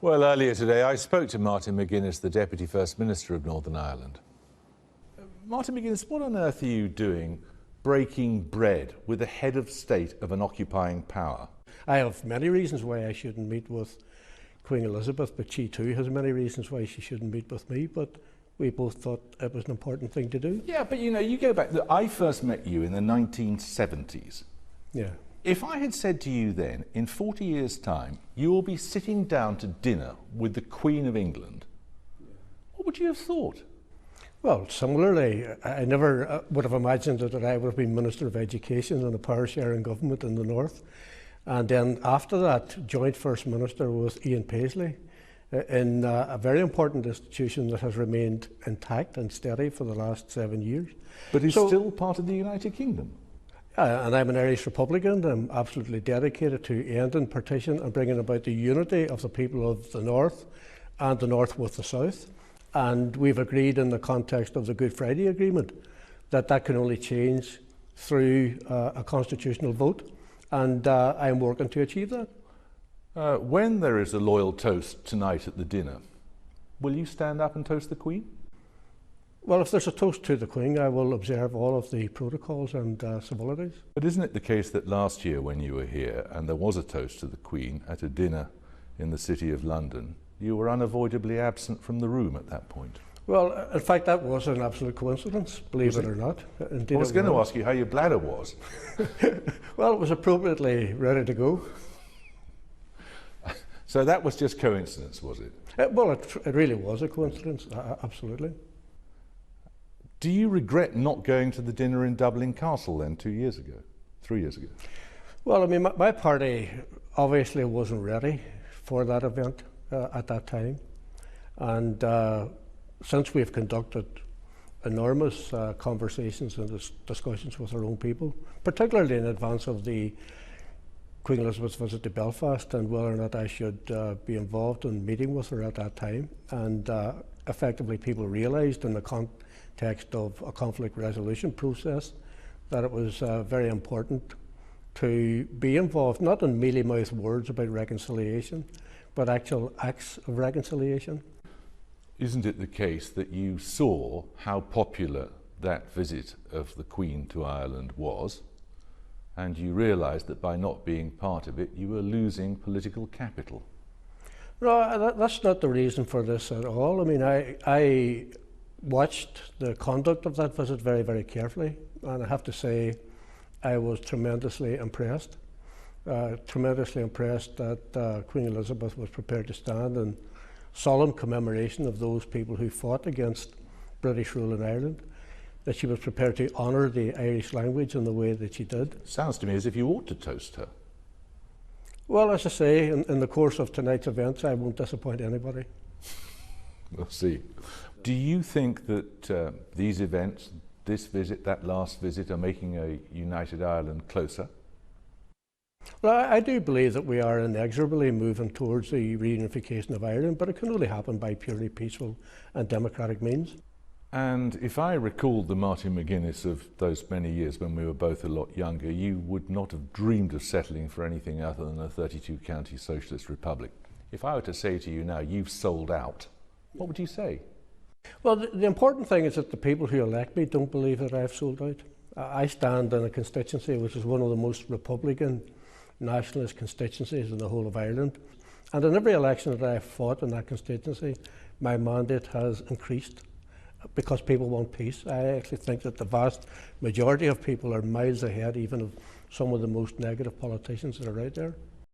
Well, earlier today I spoke to Martin McGuinness, the Deputy First Minister of Northern Ireland. Martin McGuinness, what on earth are you doing breaking bread with the head of state of an occupying power? I have many reasons why I shouldn't meet with Queen Elizabeth, but she too has many reasons why she shouldn't meet with me, but we both thought it was an important thing to do. Yeah, but you know, you go back, I first met you in the 1970s. Yeah. If I had said to you then, in 40 years' time, you will be sitting down to dinner with the Queen of England, what would you have thought? Well, similarly, I never would have imagined that I would have been Minister of Education in a power-sharing government in the north. And then after that, joint First Minister was Ian Paisley in a very important institution that has remained intact and steady for the last 7 years. But he's still part of the United Kingdom. And I'm an Irish Republican. I'm absolutely dedicated to ending partition and bringing about the unity of the people of the north and the north with the south. And we've agreed in the context of the Good Friday Agreement that that can only change through a constitutional vote. And I'm working to achieve that. When there is a loyal toast tonight at the dinner, will you stand up and toast the Queen? Well, if there's a toast to the Queen, I will observe all of the protocols and civilities. But isn't it the case that last year when you were here and there was a toast to the Queen at a dinner in the City of London, you were unavoidably absent from the room at that point? Well, in fact, that was an absolute coincidence, believe it or not. Indeed, I was going to ask you how your bladder was. Well, it was appropriately ready to go. So that was just coincidence, was it? Well, it really was a coincidence, absolutely. Do you regret not going to the dinner in Dublin Castle then 3 years ago? Well, I mean, my party obviously wasn't ready for that event at that time. And since we've conducted enormous conversations and discussions with our own people, particularly in advance of the Queen Elizabeth's visit to Belfast and whether or not I should be involved in meeting with her at that time, and effectively people realised in the context of a conflict resolution process that it was very important to be involved, not in mealy-mouthed words about reconciliation, but actual acts of reconciliation. Isn't it the case that you saw how popular that visit of the Queen to Ireland was, and you realised that by not being part of it, you were losing political capital? No, that's not the reason for this at all. I mean, I watched the conduct of that visit very, very carefully, and I have to say I was tremendously impressed. That Queen Elizabeth was prepared to stand in solemn commemoration of those people who fought against British rule in Ireland, that she was prepared to honour the Irish language in the way that she did. Sounds to me as if you ought to toast her. Well, as I say, in the course of tonight's events, I won't disappoint anybody. We'll see. Do you think that these events, this visit, that last visit, are making a united Ireland closer? Well, I do believe that we are inexorably moving towards the reunification of Ireland, but it can only happen by purely peaceful and democratic means. And if I recall the Martin McGuinness of those many years when we were both a lot younger, you would not have dreamed of settling for anything other than a 32-county socialist republic. If I were to say to you now, you've sold out, what would you say? Well, the important thing is that the people who elect me don't believe that I've sold out. I stand in a constituency which is one of the most Republican nationalist constituencies in the whole of Ireland. And in every election that I've fought in that constituency, my mandate has increased because people want peace. I actually think that the vast majority of people are miles ahead even of some of the most negative politicians that are out there.